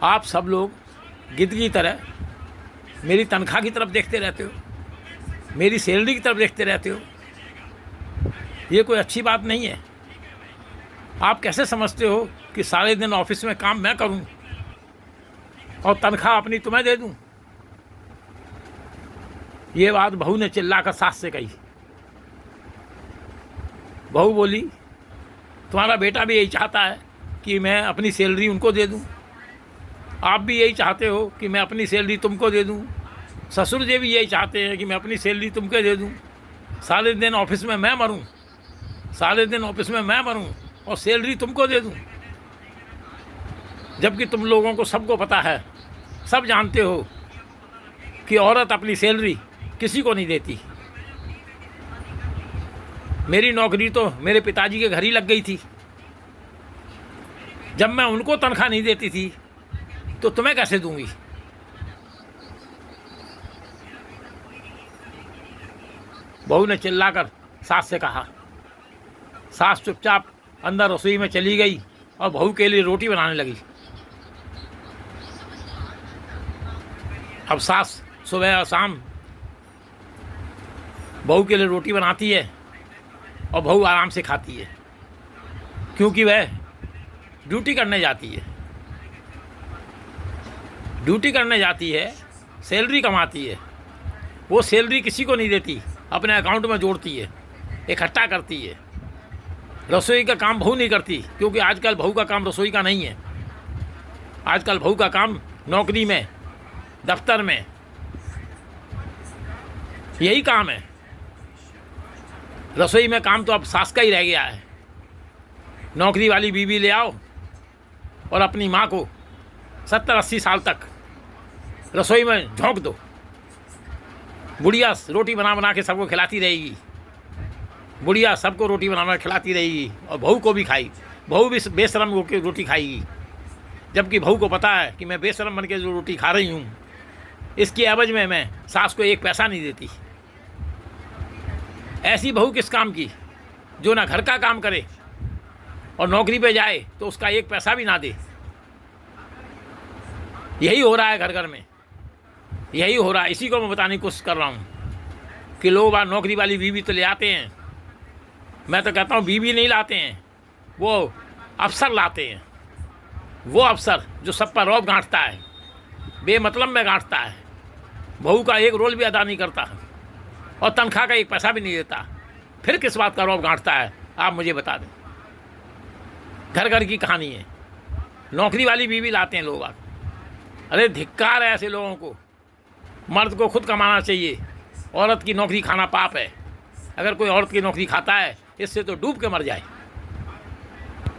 आप सब लोग गिद्ध की तरह मेरी तनख्वाह की तरफ देखते रहते हो, मेरी सैलरी की तरफ देखते रहते हो। ये कोई अच्छी बात नहीं है। आप कैसे समझते हो कि सारे दिन ऑफिस में काम मैं करूं और तनख्वाह अपनी तुम्हें दे दूं? ये बात बहू ने चिल्लाकर सास से कही। बहू बोली, तुम्हारा बेटा भी यही चाहता है कि मैं अपनी सैलरी उनको दे दूं, आप भी यही चाहते हो कि मैं अपनी सैलरी तुमको दे दूं, ससुर जी भी यही चाहते हैं कि मैं अपनी सैलरी तुमको दे दूं। सारे दिन ऑफिस में मैं मरूं, सारे दिन ऑफिस में मैं मरूं और सैलरी तुमको दे दूं। जबकि तुम लोगों को सबको पता है, सब जानते हो कि औरत अपनी सैलरी किसी को नहीं देती। मेरी नौकरी तो मेरे पिताजी के घर ही लग गई थी। जब मैं उनको तनख्वाह नहीं देती थी तो तुम्हें कैसे दूंगी? बहू ने चिल्लाकर सास से कहा। सास चुपचाप अंदर रसोई में चली गई और बहू के लिए रोटी बनाने लगी। अब सास सुबह और शाम बहू के लिए रोटी बनाती है और बहू आराम से खाती है, क्योंकि वह ड्यूटी करने जाती है। ड्यूटी करने जाती है, सैलरी कमाती है। वो सैलरी किसी को नहीं देती, अपने अकाउंट में जोड़ती है, इकट्ठा करती है। रसोई का काम बहू नहीं करती, क्योंकि आजकल बहू का काम रसोई का नहीं है। आजकल बहू का काम नौकरी में, दफ्तर में यही काम है। रसोई में काम तो अब सास का ही रह गया है। नौकरी वाली बीवी ले आओ और अपनी माँ को 70-80 साल तक रसोई में झोंक दो। बुढ़िया रोटी बना बना के सबको खिलाती रहेगी। बुढ़िया सबको रोटी बना बना खिलाती रहेगी और बहू को भी खाई। बहू भी बेशरम होकर रोटी खाएगी, जबकि बहू को पता है कि मैं बेशरम बन के जो रोटी खा रही हूँ, इसकी एवज में मैं सास को एक पैसा नहीं देती। ऐसी बहू किस काम की, जो ना घर का काम करे और नौकरी पे जाए तो उसका एक पैसा भी ना दे। यही हो रहा है घर घर में, यही हो रहा है। इसी को मैं बताने की कोशिश कर रहा हूँ कि लोग बार नौकरी वाली बीवी तो ले आते हैं। मैं तो कहता हूँ बीवी नहीं लाते हैं, वो अफसर लाते हैं। वो अफसर जो सब पर रौब गांठता है, बेमतलब में गांठता है, बहू का एक रोल भी अदा नहीं करता और तनख्वाह का एक पैसा भी नहीं देता। फिर किस बात का रौब गांठता है, आप मुझे बता दें। घर घर की कहानी है। नौकरी वाली बीवी लाते हैं लोग। अरे धिक्कार है ऐसे लोगों को। मर्द को खुद कमाना चाहिए। औरत की नौकरी खाना पाप है। अगर कोई औरत की नौकरी खाता है, इससे तो डूब के मर जाए।